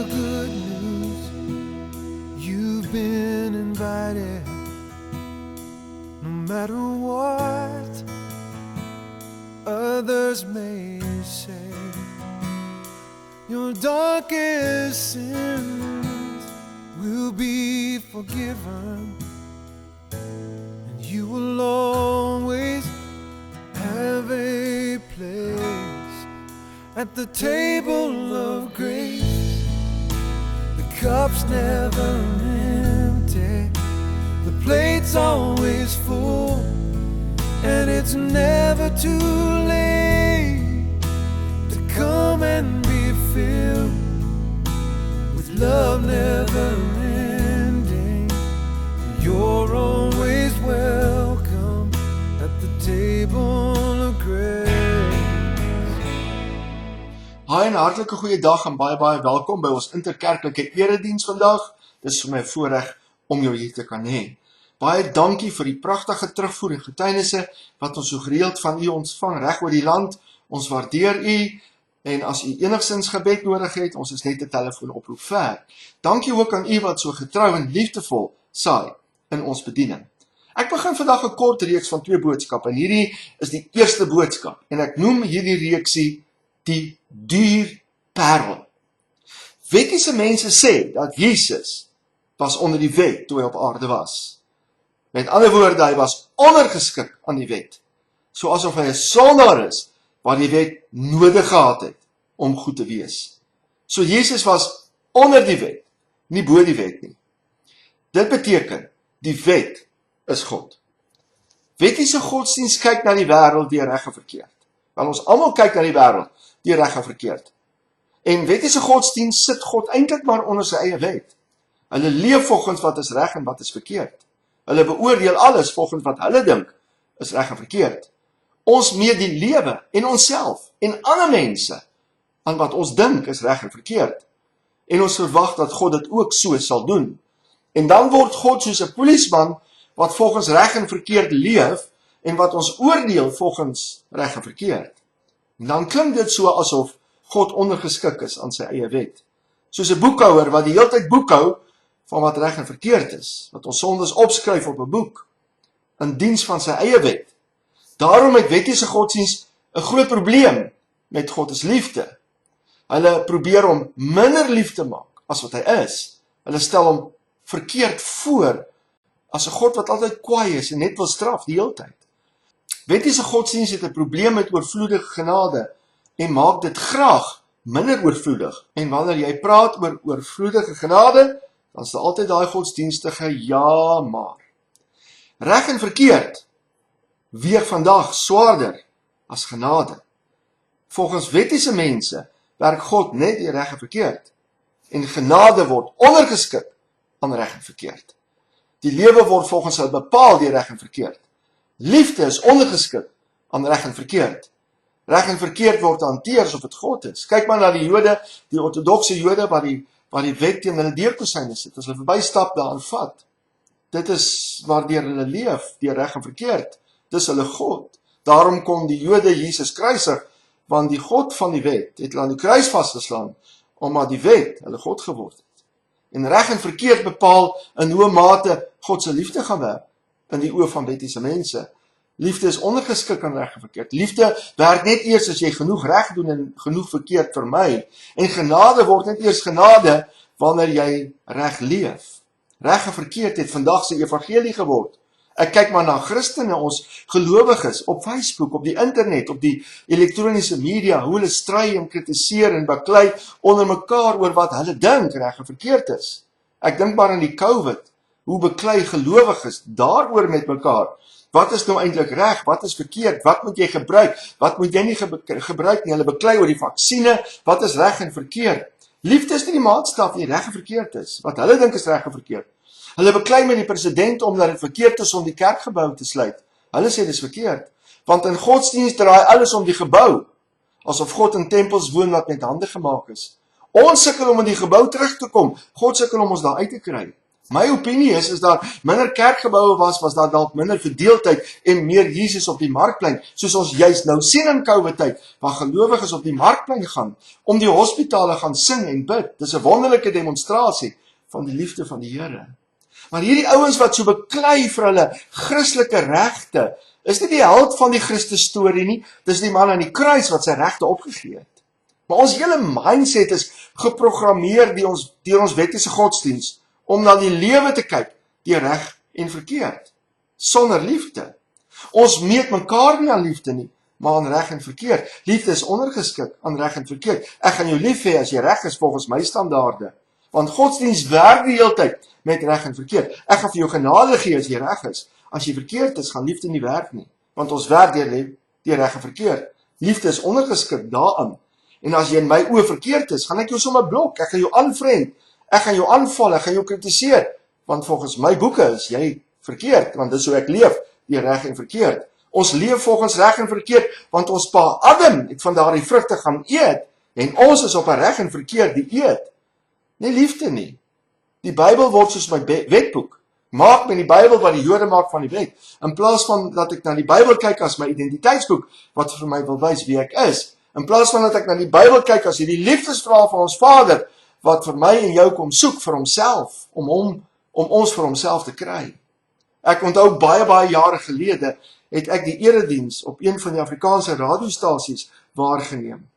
good news. You've been invited. No matter what others may say, your darkest sins will be forgiven, and you will always have a place at the table of grace. The cup's never empty, the plate's always full, and it's never too late to come and be filled with love never ending. You're always welcome at the table of grace. Hi en hartelike goeie dag en baie welkom by ons interkerklike erediens vandag. Dis vir my voorreg om jou hier te kan hê. Baie dankie vir die pragtige terugvoer en getuienisse wat ons so gereeld van u ontvang reg oor die land. Ons waardeer u en as u enigstens gebed nodig het, ons is net 'n telefoonoproep ver. Dankie ook aan u wat so getrou en liefdevol saai in ons bediening. Ek begin vandag 'n kort reeks van 2 boodskappe en hierdie is die eerste boodskap en ek noem hierdie reeksie die duur parel. Wettiese mense sê dat Jesus was onder die wet toe hy op aarde was. Met ander woorde, hy was ondergeskik aan die wet, soos of hy 'n sondaar is wat die wet nodig gehad het om goed te wees. So Jesus was onder die wet, nie bo die wet nie. Dit beteken, die wet is God. Wettiese godsdienst kyk na die wêreld deur reg en verkeerd. Wel, ons almal kyk na die wêreld deur reg en verkeerd. En wettiese godsdienst sit God eintlik maar onder sy eie wet. Hulle leef volgens wat is reg en wat is verkeerd. Hulle beoordeel alles volgens wat hulle dink is reg en verkeerd. Ons meet die lewe en onsself en ander mense aan wat ons dink is reg en verkeerd. En ons verwag dat God dit ook so sal doen. En dan word God soos 'n polisieman wat volgens reg en verkeerd leef en wat ons oordeel volgens reg en verkeerd. En dan klink dit so asof God ondergeskik is aan sy eie wet. Soos 'n boekhouer wat die hele tyd boekhou van wat reg en verkeerd is, wat ons sondes opskryf op 'n boek, in diens van sy eie wet. Daarom het wettiese godsdienst 'n groot probleem met God is liefde. Hulle probeer hom minder lief te maak as wat hy is. Hulle stel hom verkeerd voor as 'n God wat altyd kwaai is en net wil straf die hele tyd. Wettiese godsdienst het 'n probleem met oorvloedige genade en maak dit graag minder oorvloedig. En wanneer jy praat oor oorvloedige genade, dan is daar altyd daai godsdienstige ja maar. Reg en verkeerd weeg vandag swaarder as genade. Volgens wettiese mense werk God net die reg en verkeerd. En genade word ondergeskik aan reg en verkeerd. Die lewe word volgens hulle bepaal deur reg en verkeerd. Liefde is ondergeskik aan reg en verkeerd. Reg en verkeerd word hanteer asof dit God is. Kyk maar na die Jode, die ortodokse Jode wat die wet teen hulle deurkosyne sit, as hulle verbystap daaraan vat. Dit is waardeur hulle leef, deur reg en verkeerd. Dis hulle God. Daarom kon die Jode Jesus kruisig, want die God van die wet het hulle aan die kruis vasgeslaan, omdat die wet hulle God geword het. En reg en verkeerd bepaal in hoe mate God se liefde gaan werk in die oë van wettiese mense. Liefde is ondergeskik aan reg en verkeerd. Liefde werk net eers as jy genoeg reg doen en genoeg verkeerd vermy. En genade word net eers genade wanneer jy reg leef. Reg en verkeerd het vandag se evangelie geword. Ek kyk maar na Christene, ons gelowiges, op Facebook, op die internet, op die elektroniese media, hoe hulle stry en kritiseer en baklei onder mekaar oor wat hulle dink reg en verkeerd is. Ek dink maar aan die COVID, hoe baklei gelowiges daaroor met mekaar. Wat is nou eintlik reg? Wat is verkeerd? Wat moet jy gebruik? Wat moet jy nie gebruik nie? Hulle beklei oor die vaksine. Wat is reg en verkeerd? Liefde is nie die maatstaf nie, reg en verkeerd is. Wat hulle dink is reg en verkeerd. Hulle beklei met die president omdat dit verkeerd is om die kerkgebou te sluit. Hulle sê dis verkeerd. Want in godsdienst draai alles om die gebou, asof God in tempels woon wat met hande gemaak is. Ons sukkel om in die gebou terug te kom. God sukkel om ons daar uit te kry. My opinie is daar minder kerkgeboue was daar dalk minder verdeeldheid en meer Jesus op die markplein, soos ons juist nou sien in COVID-tyd, waar gelowiges op die markplein gaan, om die hospitale gaan sing en bid. Dis 'n wonderlike demonstrasie van die liefde van die Here. Maar hierdie ouens wat so beklei vir hulle Christelike regte, is nie die held van die Christus storie nie, dis die man aan die kruis wat sy regte opgegee het. Maar ons hele mindset is geprogrammeer deur ons wettiese godsdiens, om na die lewe te kyk, deur reg en verkeerd, sonder liefde. Ons meet mekaar nie aan liefde nie, maar aan reg en verkeerd. Liefde is ondergeskik aan reg en verkeerd. Ek gaan jou lief hê as jy reg is volgens my standaarde, want godsdiens werk die hele tyd met reg en verkeerd. Ek gaan vir jou genade gee as jy reg is. As jy verkeerd is, gaan liefde nie werk nie, want ons werk deur reg en verkeerd. Liefde is ondergeskik daaraan. En as jy in my oë verkeerd is, gaan ek jou sommer blok, ek gaan jou unfriend, ek gaan jou aanval, ek gaan jou kritiseer, want volgens my boeke is jy verkeerd, want dis hoe ek leef, deur reg en verkeerd. Ons leef volgens reg en verkeerd, want ons pa Adam het van daardie vrugte gaan eet, en ons is op 'n reg en verkeerd dieet. Nie liefde nie. Die Bybel word soos my wetboek. Maak met die Bybel wat die Jode maak van die wet, in plaas van dat ek na die Bybel kyk as my identiteitsboek, wat vir my wil wys wie ek is, in plaas van dat ek na die Bybel kyk as hierdie liefdesverhaal van ons Vader, wat vir my en jou kom soek vir homself, om ons vir homself te kry. Ek onthou baie jare gelede, het ek die erediens op een van die Afrikaanse radiostasies waargeneem.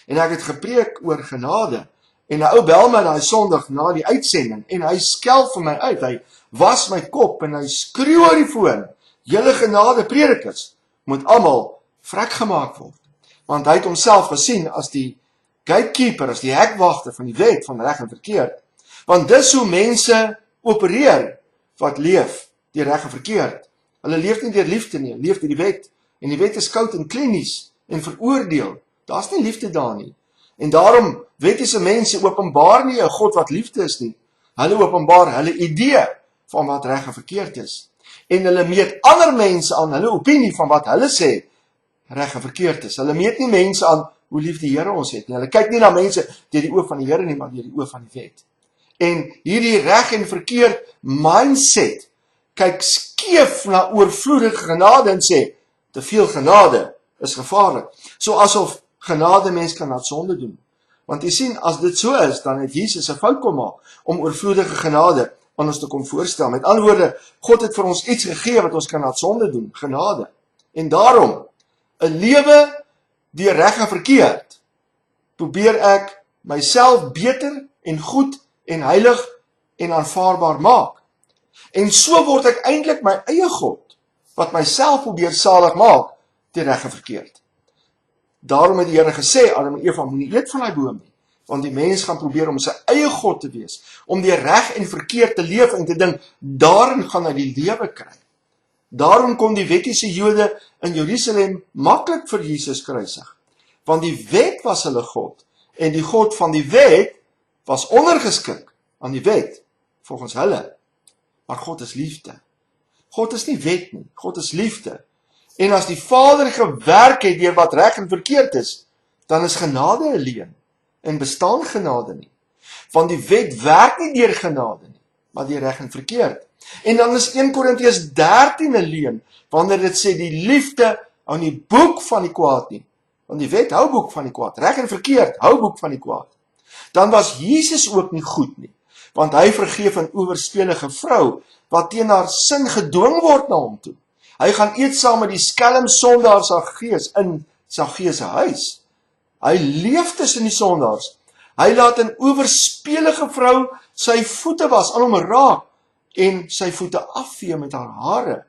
En ek het gepreek oor genade, en 'n ou bel my daai Sondag na die uitsending, en hy skel vir my uit, hy was my kop, en hy skreeu oor die foon, julle genade predikers, moet almal vrek gemaak word, want hy het homself gesien as die gatekeeper, as die hekwagter van die wet van reg en verkeerd. Want dis hoe mense opereer wat leef deur reg en verkeerd. Hulle leef nie deur liefde nie, hulle leef deur die wet. En die wet is koud en klinies en veroordeel. Daar's nie liefde daar nie. En daarom wettiese mense openbaar nie 'n God wat liefde is nie. Hulle openbaar hulle idee van wat reg en verkeerd is. En hulle meet ander mense aan hulle opinie van wat hulle sê reg en verkeerd is. Hulle meet nie mense aan hoe lief die Here ons het nie. Hulle kyk nie na mense deur die oë van die Here nie, maar deur die oë van die wet. En hierdie reg en verkeerd mindset kyk skeef na oorvloedige genade en sê, te veel genade is gevaarlik. So asof genade mens kan laat sonde doen. Want jy sien, as dit so is, dan het Jesus 'n fout kom maak om oorvloedige genade aan ons te kom voorstel. Met ander woorde, God het vir ons iets gegee wat ons kan laat sonde doen, genade. En daarom, 'n lewe deur reg en verkeerd, probeer ek myself beter en goed en heilig en aanvaarbaar maak. En so word ek eintlik my eie God, wat myself probeer salig maak, deur reg en verkeerd. Daarom het die Here gesê, Adam en Eva moenie eet van daai boom nie, want die mens gaan probeer om sy eie God te wees, om deur reg en verkeerd te leef en te dink, daarin gaan hy die lewe kry. Daarom kon die wettiese Jode in Jerusalem maklik vir Jesus kruisig, want die wet was hulle God, en die God van die wet was ondergeskik aan die wet, volgens hulle. Maar God is liefde. God is nie wet nie, God is liefde. En as die Vader gewerk het deur wat reg en verkeerd is, dan is genade 'n leuen, en bestaan genade nie. Want die wet werk nie deur genade nie, maar deur reg en verkeerd. En dan is 1 Korintiërs 13 'n leuen, wanneer dit sê die liefde hou nie boek van die kwaad nie, want die wet hou boek van die kwaad, reg en verkeerd hou boek van die kwaad. Dan was Jesus ook nie goed nie, want hy vergeef 'n owerspelige vrou, wat teen haar sin gedwing word na hom toe. Hy gaan eet saam met die skelm sondaars in Saggeus se huis. Hy leef tussen die sondaars. Hy laat 'n owerspelige vrou sy voete was, aan hom raak, en sy voete afvee met haar hare.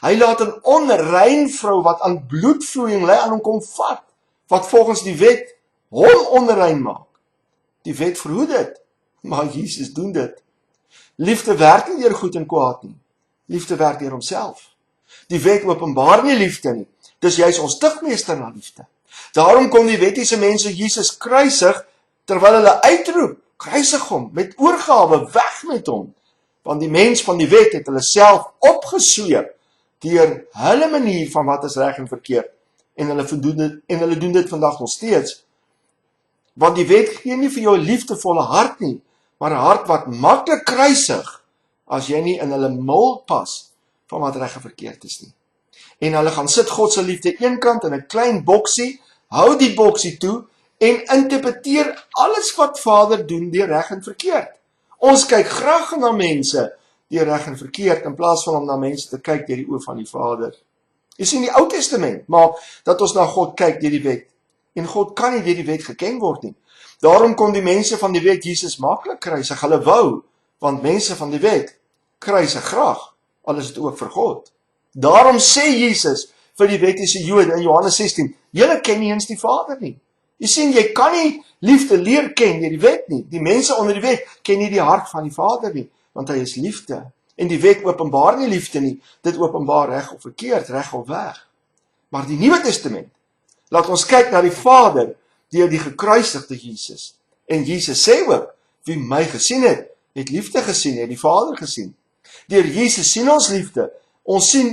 Hy laat 'n onrein vrou wat aan bloedvloeiing ly aan hom kom vat, wat volgens die wet hom onrein maak. Die wet verhoed dit, maar Jesus doen dit. Liefde werk nie deur goed en kwaad nie. Liefde werk deur homself. Die wet openbaar nie liefde nie. Dis juis ons stigmeester na liefde. Daarom kom die wettiese mense Jesus kruisig, terwyl hulle uitroep, kruisig hom, met oorgawe, weg met hom. Want die mens van die wet het hulle self opgesweep deur hulle manier van wat is reg en verkeerd. En hulle doen dit vandag nog steeds. Want die wet gee nie vir jou 'n liefdevolle hart nie, maar 'n hart wat maklik kruisig as jy nie in hulle mold pas van wat reg en verkeerd is nie. En hulle gaan sit God se liefde eenkant in 'n klein boksie, hou die boksie toe en interpreteer alles wat Vader doen deur reg en verkeerd. Ons kyk graag na mense deur reg en verkeerd in plaas van om na mense te kyk deur die oë van die Vader. Jy sien, die Ou Testament maak dat ons na God kyk deur die wet. En God kan nie deur die wet geken word nie. Daarom kon die mense van die wet Jesus maklik kruisig. Hulle wou, want mense van die wet kruisig graag, al is dit ook vir God. Daarom sê Jesus vir die wettiese Jode in Johannes 16, julle ken nie eens die Vader nie. Jy sien, jy kan nie liefde leer ken deur die wet nie. Die mense onder die wet ken nie die hart van die Vader nie, want hy is liefde. En die wet openbaar nie liefde nie, dit openbaar reg of verkeerd, reg of weg. Maar die Nuwe Testament laat ons kyk na die Vader deur die gekruisigde Jesus. En Jesus sê ook, wie my gesien het liefde gesien, het die Vader gesien. Deur Jesus sien ons liefde. Ons sien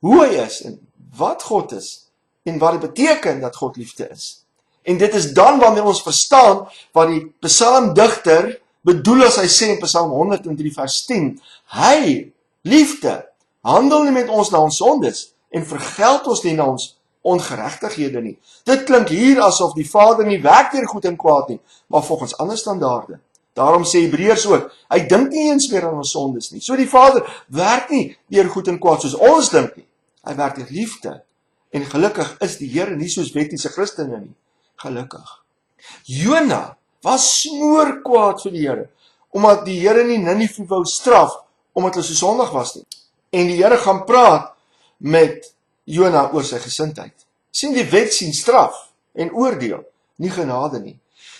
hoe hy is en wat God is en wat dit beteken dat God liefde is. En dit is dan wanneer ons verstaan wat die psalmdigter bedoel as hy sê in Psalm 103 vers 10, hy, liefde, handel nie met ons na ons sondes en vergeld ons nie na ons ongeregtighede nie. Dit klink hier asof die Vader nie werk deur goed en kwaad nie, maar volgens ander standaarde. Daarom sê Hebreërs ook, hy dink nie eens meer aan ons sondes nie. So die Vader werk nie deur goed en kwaad soos ons dink nie. Hy werk deur liefde. En gelukkig is die Here nie soos wettiese Christene nie. Gelukkig. Jona was smoor kwaad vir die Here, omdat die Here nie Ninive wou straf, omdat hulle so sondig was nie. En die Here gaan praat met Jona oor sy gesindheid. Sien, die wet sien straf en oordeel, nie genade nie.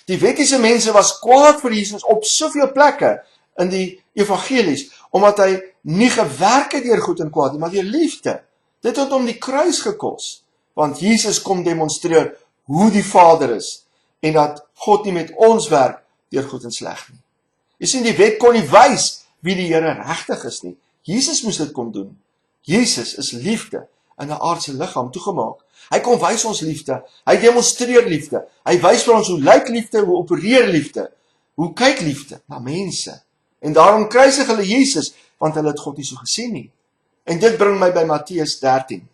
Die wettiese mense was kwaad vir Jesus op soveel plekke in die evangelies, omdat hy nie gewerk het deur goed en kwaad nie, maar deur liefde. Dit het hom die kruis gekos, want Jesus kom demonstreer hoe die Vader is, en dat God nie met ons werk deur goed en sleg nie. Jy sien, die wet kon nie wys wie die Here regtig is nie. Jesus moes dit kom doen. Jesus is liefde in 'n aardse liggaam toegemaak. Hy kom wys ons liefde, hy demonstreer liefde, hy wys vir ons hoe lyk liefde, hoe opereer liefde, hoe kyk liefde na mense. En daarom kruisig hulle Jesus, want hulle het God nie so gesien nie. En dit bring my by Matteus 13,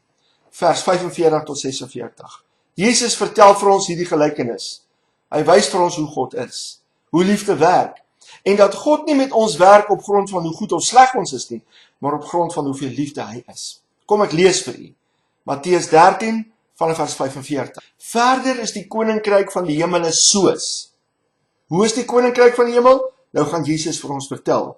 vers 45 tot 46. Jesus vertel vir ons hierdie gelykenis. Hy wys vir ons hoe God is, hoe liefde werk, en dat God nie met ons werk op grond van hoe goed of sleg ons is nie, maar op grond van hoeveel liefde hy is. Kom ek lees vir u. Matteus 13 vanaf vers 45. Verder is die koninkryk van die hemel soos. Hoe is die koninkryk van die hemel? Nou gaan Jesus vir ons vertel.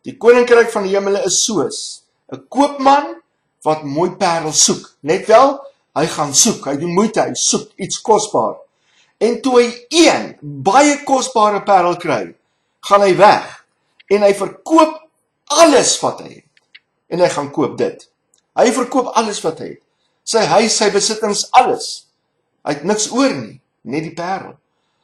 Die koninkryk van die hemel is soos 'n koopman wat mooi parels soek. Net wel, hy gaan soek, hy doen moeite, hy soek iets kosbaar. En toe hy een baie kosbare parel kry, gaan hy weg en hy verkoop alles wat hy het. En hy gaan koop dit. Hy verkoop alles wat hy het. Sy huis, sy besittings, alles. Hy het niks oor nie, net die parel.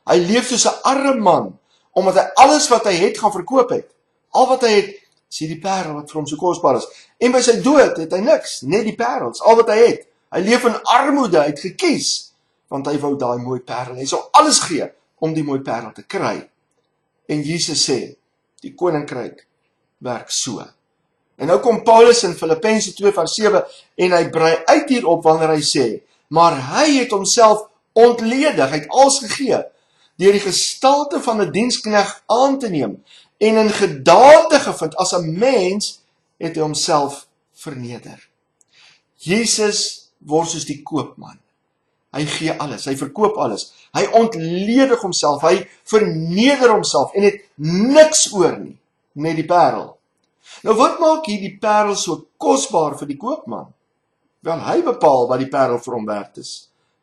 Hy leef soos 'n arme man, omdat hy alles wat hy het gaan verkoop het. Al wat hy het, is die parel wat vir hom so kosbaar is. En by sy dood het hy niks, net die parels, al wat hy het. Hy leef in armoede, hy het gekies, want hy wou daai mooi parel. Hy sou alles gee om die mooi parel te kry. En Jesus sê, die koninkryk werk so. En nou kom Paulus in Filippense 2 vers 7 en hy brei uit hierop wanneer hy sê, maar hy het homself ontledig, hy het alles gegee, deur die gestalte van 'n diensknegt aan te neem, en in gedaante gevind as 'n mens, het hy homself verneder. Jesus word soos die koopman. Hy gee alles, hy verkoop alles, hy ontledig homself, hy verneder homself en het niks oor nie, net die parel. Nou wat maak hier die parel so kosbaar vir die koopman? Wel, hy bepaal wat die parel vir hom werd is.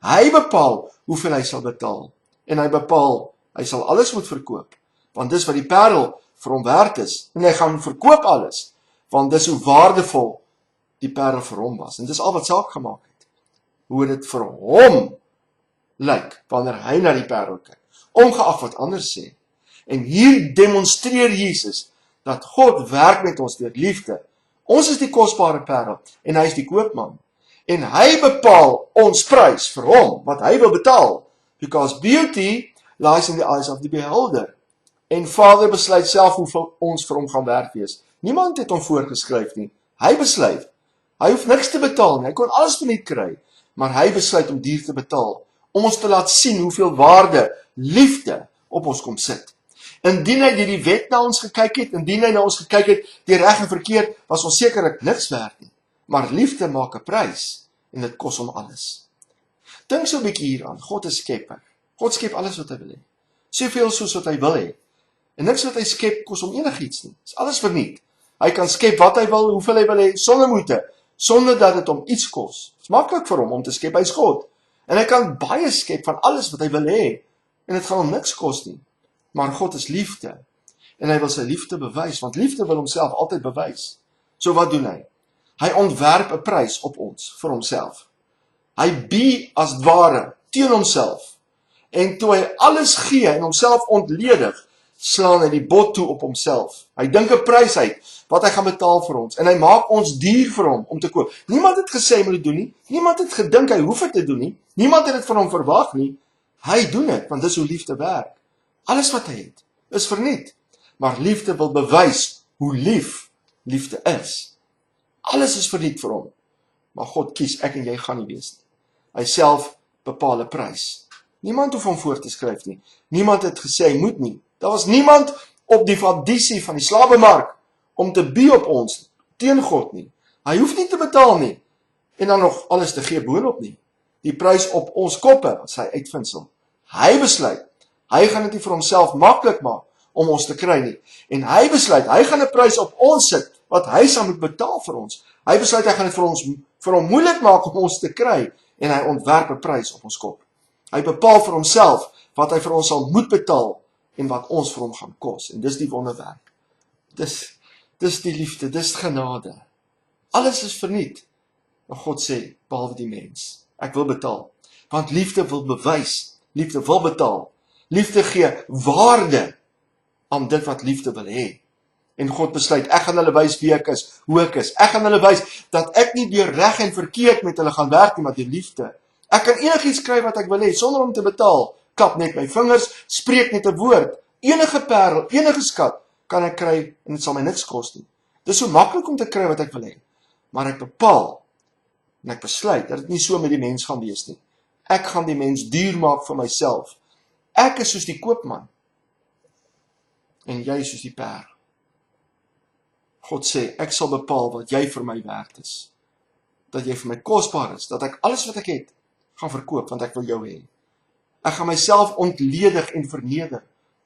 Hy bepaal hoeveel hy sal betaal. En hy bepaal, hy sal alles moet verkoop, want dis wat die parel vir hom werd is. En hy gaan verkoop alles, want dis hoe waardevol die parel vir hom was. En dis al wat saak gemaak het. Hoe dit vir hom lyk, wanneer hy na die parel kyk, ongeag wat anders sê. En hier demonstreer Jesus, dat God werk met ons deur liefde. Ons is die kosbare parel, en hy is die koopman. En hy bepaal ons prys vir hom, wat hy wil betaal. Because beauty lies in the eyes of the beholder. En Vader besluit self hoeveel ons vir hom gaan werd wees. Niemand het hom voorgeskryf nie. Hy besluit. Hy hoef niks te betaal nie. Hy kon alles verniet kry. Maar hy besluit om duur te betaal. Om ons te laat sien hoeveel waarde, liefde op ons kom sit. Indien hy deur die wet na ons gekyk het, indien hy na ons gekyk het, deur reg en verkeerd, was ons sekerlik niks werd nie. Maar liefde maak 'n prys, en dit kos hom alles. Dink so 'n bietjie hieraan, God is skepper. God skep alles wat hy wil hê. Soveel soos wat hy wil hê. En niks wat hy skep kos hom enigiets nie. Dit is alles verniet. Hy kan skep wat hy wil, hoeveel hy wil hê, sonder moeite, sonder dat dit hom iets kos. Dit is maklik vir hom om te skep, hy is God. En hy kan baie skep van alles wat hy wil hê, en dit gaan hom niks kos nie. Maar God is liefde, en hy wil sy liefde bewys, want liefde wil homself altyd bewys. So wat doen hy? Hy ontwerp 'n prys op ons, vir homself. Hy bied as ware teen homself, en toe hy alles gee en homself ontledig, slaan hy die bod toe op homself. Hy dink 'n prys uit, wat hy gaan betaal vir ons, en hy maak ons duur vir hom om te koop. Niemand het gesê hy moet dit doen nie, niemand het gedink hy hoef dit te doen nie, niemand het dit van hom verwag nie. Hy doen dit, want dis hoe liefde werk. Alles wat hy het, is verniet. Maar liefde wil bewys hoe lief liefde is. Alles is verniet vir hom. Maar God kies, ek en jy gaan nie wees nie. Hy self bepaal 'n prys. Niemand hoef hom voor te skryf nie. Niemand het gesê hy moet nie. Daar was niemand op die audisie van die slawemark om te bied op ons teen God nie. Hy hoef nie te betaal nie. En dan nog alles te gee boonop nie. Die prys op ons koppe, as hy uitvindsel. Hy besluit. Hy gaan dit nie vir homself maklik maak om ons te kry nie. En hy besluit, hy gaan 'n prys op ons sit, wat hy sal moet betaal vir ons. Hy besluit, hy gaan dit vir hom moeilik maak om ons te kry, en hy ontwerp 'n prys op ons kop. Hy bepaal vir homself, wat hy vir ons sal moet betaal, en wat ons vir hom gaan kos. En dis die wonderwerk. Dis die liefde, dis genade. Alles is verniet. Maar God sê, behalwe die mens, ek wil betaal. Want liefde wil bewys, liefde wil betaal. Liefde gee waarde aan dit wat liefde wil hê. En God besluit, ek gaan hulle wys wie ek is, hoe ek is. Ek gaan hulle wys dat ek nie deur reg en verkeerd met hulle gaan werk nie, maar deur liefde. Ek kan enigiets kry wat ek wil hê, sonder om te betaal. Klap net my vingers, spreek net 'n woord. Enige parel, enige skat kan ek kry, en dit sal my niks kos nie. Dis so maklik om te kry wat ek wil hê. Maar ek bepaal, en ek besluit, dat dit nie so met die mens gaan wees nie. Ek gaan die mens duur maak vir myself. Ek is soos die koopman, en jy is soos die parel. God sê, ek sal bepaal wat jy vir my werd is. Dat jy vir my kosbaar is, dat ek alles wat ek het, gaan verkoop, want ek wil jou hê. Ek gaan myself ontledig en verneder.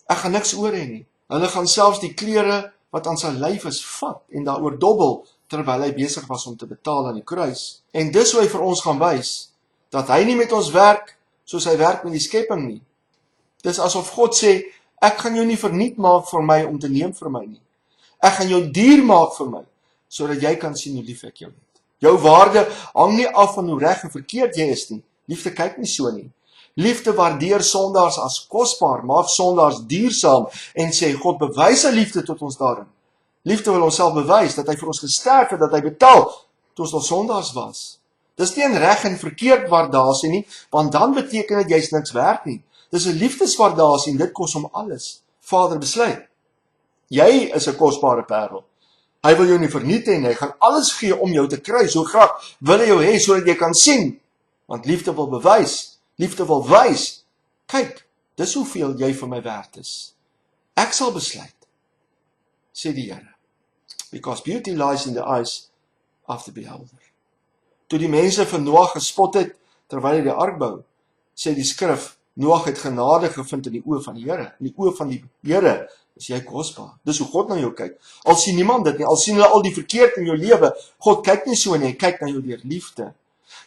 Ek gaan niks oor hê nie. Hulle gaan selfs die klere wat aan sy lyf is vat, en daaroor dobbel, terwyl hy besig was om te betaal aan die kruis. En dis hoe hy vir ons gaan wys, dat hy nie met ons werk, soos hy werk met die skepping nie. Dis asof God sê, ek gaan jou nie verniet maak vir my, om te neem vir my nie. Ek gaan jou duur maak vir my, sodat jy kan sien hoe lief ek jou het. Jou waarde hang nie af van hoe reg en verkeerd jy is nie. Liefde kyk nie so nie. Liefde waardeer sondaars as kosbaar, maak sondaars duursaam, en sê, God bewys sy liefde tot ons daarin. Liefde wil onsself bewys, dat hy vir ons gesterf het, dat hy betaal, toe ons nog sondaars was. Dis nie 'n reg en verkeerd waardasie nie, want dan beteken dit jy's niks werd nie. Dis 'n liefdeswaardasie, en dit kos hom alles. Vader besluit, jy is 'n kosbare parel. Hy wil jou nie verniet hê nie, hy gaan alles gee om jou te kry. So graag wil hy jou hê, sodat jy kan sien. Want liefde wil bewys, liefde wil wys. Kyk, dis hoeveel jy vir my werd is. Ek sal besluit, sê die Here. Because beauty lies in the eyes of the beholder. Toe die mense van Noag gespot het, terwyl hy die ark bou, sê die skrif, Noag het genade gevind in die oë van die Here. In die oë van die Here is jy kosbaar. Dis hoe God na jou kyk. Al sien niemand dit nie, al sien hulle al die verkeerd in jou lewe, God kyk nie so nie, hy kyk na jou deur liefde.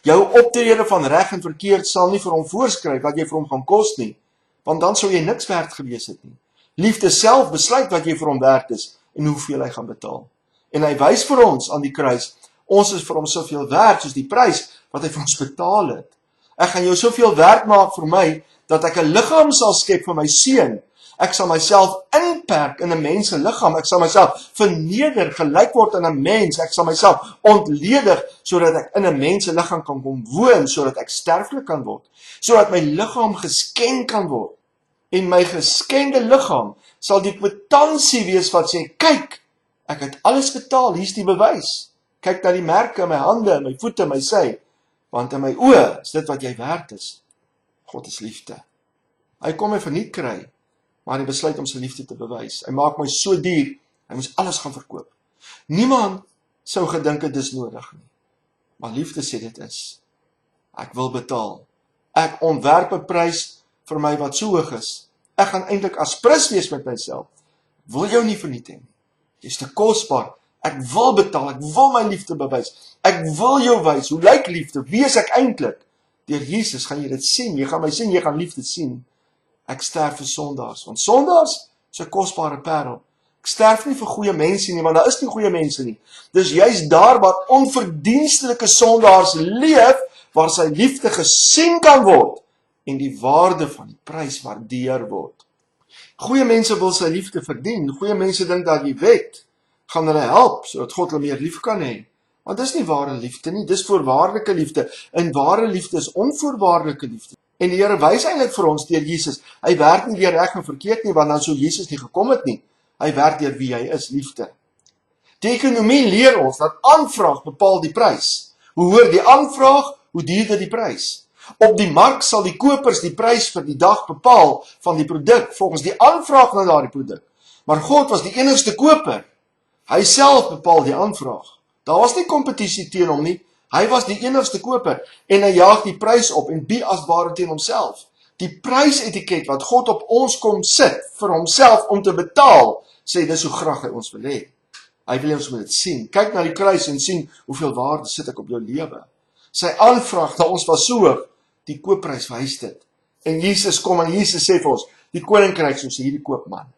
Jou optrede van reg en verkeerd sal nie vir hom voorskryf wat jy vir hom gaan kos nie, want dan sou jy niks werd gewees het nie. Liefde self besluit wat jy vir hom werd is, en hoeveel hy gaan betaal. En hy wys vir ons aan die kruis, ons is vir hom soveel werd, soos die prys wat hy vir ons betaal het. Ek gaan jou soveel werd maak vir my, dat ek 'n liggaam sal skep vir my seun. Ek sal myself inperk in 'n mens se liggaam. Ek sal myself verneder, gelyk word aan 'n mens. Ek sal myself ontledig, sodat ek in 'n mens se liggaam kan kom woon, sodat ek sterflik kan word. Sodat my liggaam geskenk kan word. En my geskende liggaam sal die kwitansie wees wat sê, kyk, Ek het alles betaal, hier is die bewys. Kyk na die merke in my hande, my voete, my sy. Want in my oë is dit wat jy werd is. God is liefde. Hy kom my verniet kry, maar hy besluit om sy liefde te bewys. Hy maak my so duur, hy moes alles gaan verkoop. Niemand sou gedink het dis nodig nie. Maar liefde sê dit is. Ek wil betaal. Ek ontwerp 'n prys vir my wat so hoog is. Ek gaan eintlik as prins wees met myself. Wil jou nie verniet hê nie. Jy's te kosbaar. Ek wil betaal, ek wil my liefde bewys. Ek wil jou wys, hoe lyk liefde? Wie is ek eintlik? Deur Jesus gaan jy dit sien. Jy gaan my sien, jy gaan liefde sien. Ek sterf vir sondaars, want sondaars is 'n kosbare parel. Ek sterf nie vir goeie mense nie, want daar is nie goeie mense nie. Dis juist daar waar onverdienstelike sondaars leef, waar sy liefde gesien kan word en die waarde van die prys waardeer word. Goeie mense wil sy liefde verdien. Goeie mense dink dat die wet gaan hulle help, sodat God hulle meer lief kan hê. Want dis nie ware liefde nie, dis voorwaardelike liefde. En ware liefde is onvoorwaardelike liefde. En die Here wys eintlik vir ons deur Jesus. Hy werk nie deur reg en verkeerd nie, want dan sou Jesus nie gekom het nie. Hy werk deur wie hy is, liefde. Die ekonomie leer ons dat aanvraag bepaal die prys. Hoe hoër die aanvraag, hoe duurder die prys. Op die mark sal die kopers die prys vir die dag bepaal van die produk, volgens die aanvraag na daardie produk. Maar God was die enigste koper. Hy self bepaal die aanvraag. Daar was nie kompetisie teen hom nie. Hy was die enigste koper en hy jaag die prys op en bied as ware teen homself. Die prysetiket wat God op ons kom sit vir homself om te betaal, sê dis hoe graag hy ons wil hê. Hy wil ons moet dit sien. Kyk na die kruis en sien hoeveel waarde sit ek op jou lewe. Sy aanvraag na ons was so hoog, die koopprys wys dit. En Jesus kom en Jesus sê vir ons, die koninkryk soos hierdie koopman.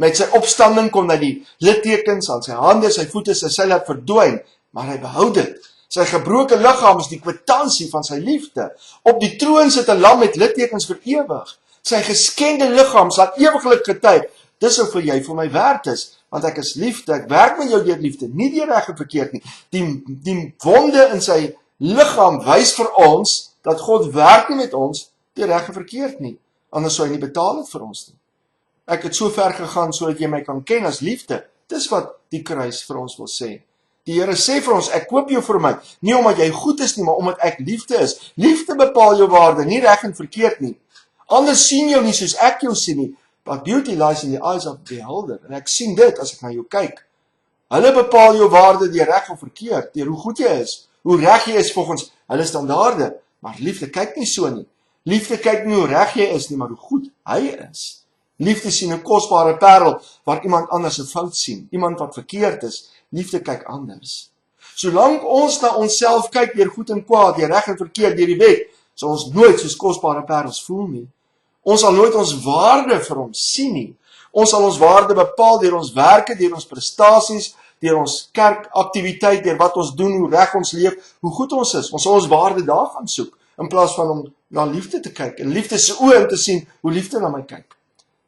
Met sy opstanding kom hy die littekens aan sy hande, sy voete, sy sy laat verdwyn, maar hy behou dit. Sy gebroke liggaam is die kwitansie van sy liefde. Op die troon sit 'n lam met littekens vir ewig. Sy geskende liggaam sal ewiglik getuig. Dis hoeveel jy vir my werd is, want ek is liefde. Ek werk met jou deur liefde, nie deur reg en verkeerd nie. Die wonde in sy liggaam wys vir ons dat God werk nie met ons deur reg en verkeerd nie. Anders sou hy nie betaal het vir ons nie. Ek het so ver gegaan sodat jy my kan ken as liefde. Dis wat die kruis vir ons wil sê. Die Here sê vir ons, ek koop jou vir my, nie omdat jy goed is nie, maar omdat ek liefde is. Liefde bepaal jou waarde, nie reg en verkeerd nie. Anders sien jou nie soos ek jou sien nie. But beauty lies in the eyes of the beholder. En ek sien dit as ek na jou kyk. Hulle bepaal jou waarde deur reg of verkeerd, deur hoe goed jy is, hoe reg jy is volgens hulle standaarde. Maar liefde kyk nie so nie. Liefde kyk nie hoe reg jy is nie, maar hoe goed hy is. Liefde sien 'n kosbare parel waar iemand anders 'n fout sien, iemand wat verkeerd is. Liefde kyk anders. Solank ons na onsself kyk deur goed en kwaad, deur reg en verkeerd, deur die wet, sal ons nooit soos kosbare parels voel nie. Ons sal nooit ons waarde vir hom sien nie. Ons sal ons waarde bepaal deur ons werke, deur ons prestasies, deur ons kerkaktiwiteit, deur wat ons doen, hoe reg ons leef, hoe goed ons is. Ons sal ons waarde daar gaan soek, in plaas van om na liefde te kyk, en liefde se oë in te sien, hoe liefde na my kyk.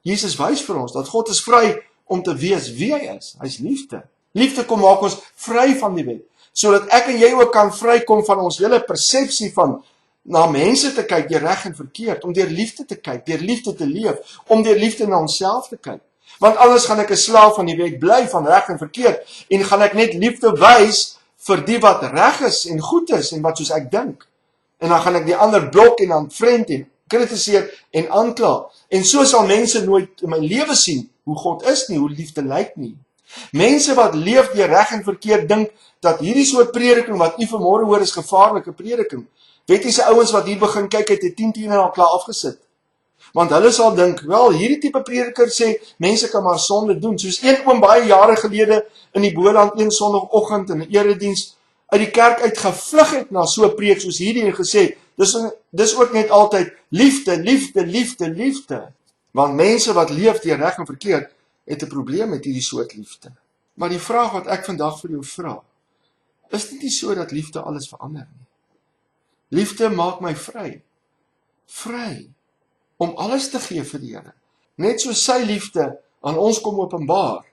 Jesus wys vir ons dat God is vry om te wees wie hy is. Hy's liefde. Liefde kom maak ons vry van die wet, sodat ek en jy ook kan vrykom van ons hele persepsie van na mense te kyk deur reg en verkeerd, om deur liefde te kyk, deur liefde te leef, om deur liefde na onsself te kyk. Want anders gaan ek 'n slaaf van die wet bly, van reg en verkeerd, en gaan ek net liefde wys vir die wat reg is en goed is en wat soos ek dink. En dan gaan ek die ander blok en dan vriend en kritiseer en aankla. En so sal mense nooit in my lewe sien hoe God is nie, hoe liefde lyk nie. Mense wat leef deur reg en verkeerd dink dat hierdie soort prediking wat u vanmôre hoor is gevaarlike prediking. Weet jy se ouens wat hier begin kyk het 10 en al klaar afgesit. Want hulle sal dink, wel hierdie tipe prediker sê mense kan maar sonde doen. Soos een oom baie jare gelede in die Boland een Sondagoggend in 'n erediens uit die kerk uit gevlug het na so 'n preek soos hierdie en gesê, dis ook net altyd liefde, liefde, liefde, liefde. Want mense wat leef deur reg en verkeerd het 'n probleem met hierdie soort liefde. Maar die vraag wat ek vandag vir jou vra, is dit nie so dat liefde alles verander nie? Liefde maak my vry. Vry om alles te gee vir die Here. Net so sy liefde aan ons kom openbaar,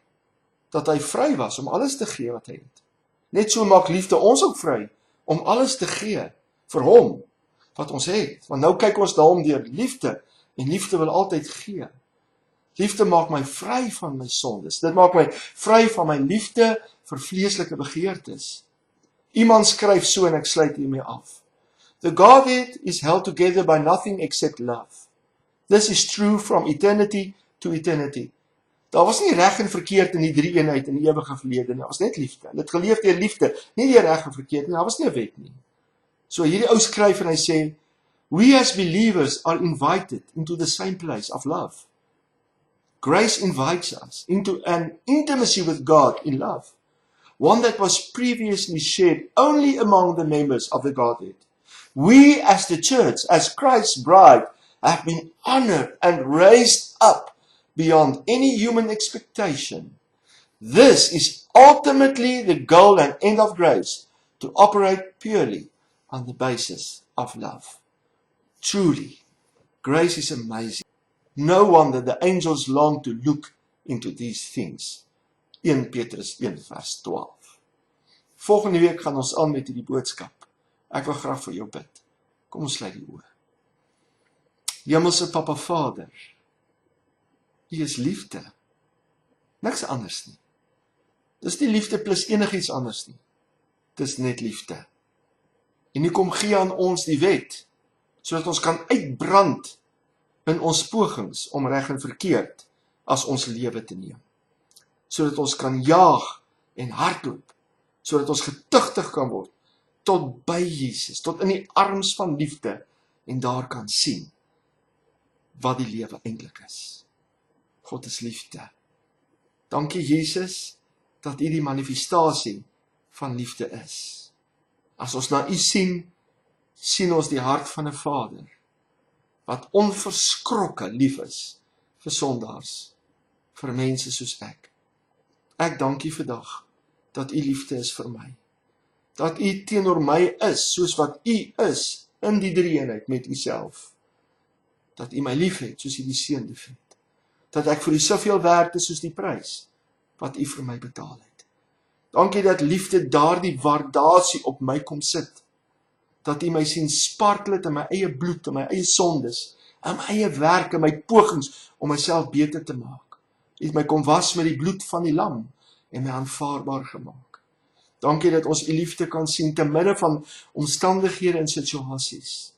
dat hy vry was om alles te gee wat hy het. Net so maak liefde ons ook vry om alles te gee vir hom wat ons het. Want nou kyk ons na hom deur liefde en liefde wil altyd gee. Liefde maak my vry van my sondes. Dit maak my vry van my liefde vir vleeslike begeertes. Iemand skryf so en ek sluit hiermee af. The Godhead is held together by nothing except love. This is true from eternity to eternity. Daar was nie reg en verkeerd in die drie eenheid in die ewige verlede nie. Daar was net liefde. Dit geleef deur liefde, nie deur reg en verkeerd nie. Daar was nie 'n wet nie. So hierdie ou skryf en hy sê, we as believers are invited into the same place of love. Grace invites us into an intimacy with God in love, one that was previously shared only among the members of the Godhead. We as the church, as Christ's bride, have been honored and raised up beyond any human expectation. This is ultimately the goal and end of grace, to operate purely on the basis of love. Truly, grace is amazing. No wonder the angels long to look into these things. 1 Petrus 1 vers 12. Volgende week gaan ons aan met hierdie boodskap. Ek wil graag vir jou bid. Kom ons sluit die oë. Hemelse Papa Vader, U is liefde. Niks anders nie. Dis nie liefde plus enigiets anders nie. Dis net liefde. En U kom gee aan ons die wet, sodat ons kan uitbrand in ons pogings om reg en verkeerd as ons lewe te neem. Sodat ons kan jaag en hardloop, sodat ons getugtig kan word tot by Jesus, tot in die arms van liefde en daar kan sien wat die lewe eintlik is. God is liefde. Dankie Jesus dat U die manifestasie van liefde is. As ons na U sien, sien ons die hart van 'n Vader wat onverskrokke lief is vir sondaars, vir mense soos ek. Ek dank U vandag dat U liefde is vir my. Dat U teenoor my is soos wat U is in die drie-eenheid met U self. Dat U my lief het soos U die Seun lief het. Dat ek vir U soveel werd is soos die prys wat U vir my betaal het. Dankie dat liefde daardie waardasie op my kom sit. Dat U my sien spartel het in my eie bloed, in my eie sondes, in my eie werk, in my pogings om myself beter te maak. U het my kom was met die bloed van die lam en my aanvaarbaar gemaak. Dankie dat ons U liefde kan sien te midde van omstandighede en situasies.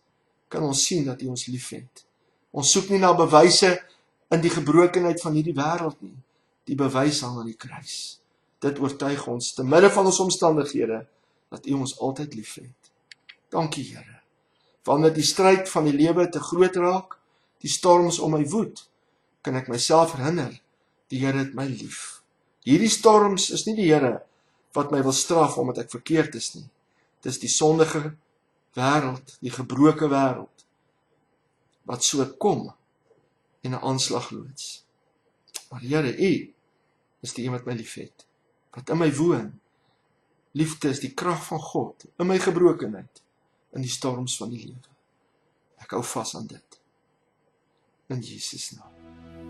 Kan ons sien dat U ons lief het. Ons soek nie na bewyse in die gebrokenheid van hierdie wêreld nie. Die bewys hang aan die kruis. Dit oortuig ons te midde van ons omstandighede dat U ons altyd lief het. Dankie Here. Wanneer die stryd van die lewe te groot raak, die storms om my woed, kan ek myself herinner, die Here het my lief. Hierdie storms is nie die Here wat my wil straf omdat ek verkeerd is nie. Dis die sondige wêreld, die gebroke wêreld, wat so kom en 'n aanslag loods. Maar Here, U is die een wat my lief het, wat in my woon. Liefde is die krag van God in my gebrokenheid, in die storms van die lewe. Ek hou vas aan dit. In Jesus naam.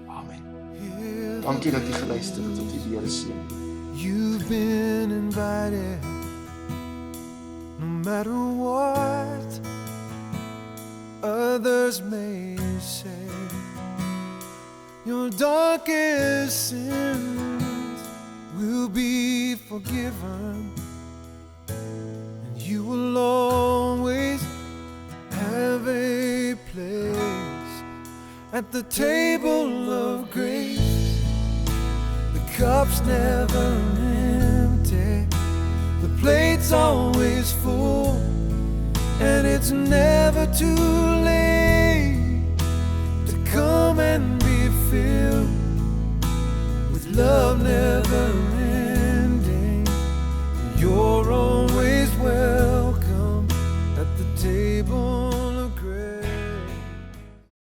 Amen. Dankie dat U geluister het tot die Here seën. You've been invited, no matter what others may say. Your darkest sins will be forgiven, and you will always have a place at the table of grace. The cup's never empty, the plate's always full, and it's never too late to come and be filled with love never ending. You're always welcome at the table of grace.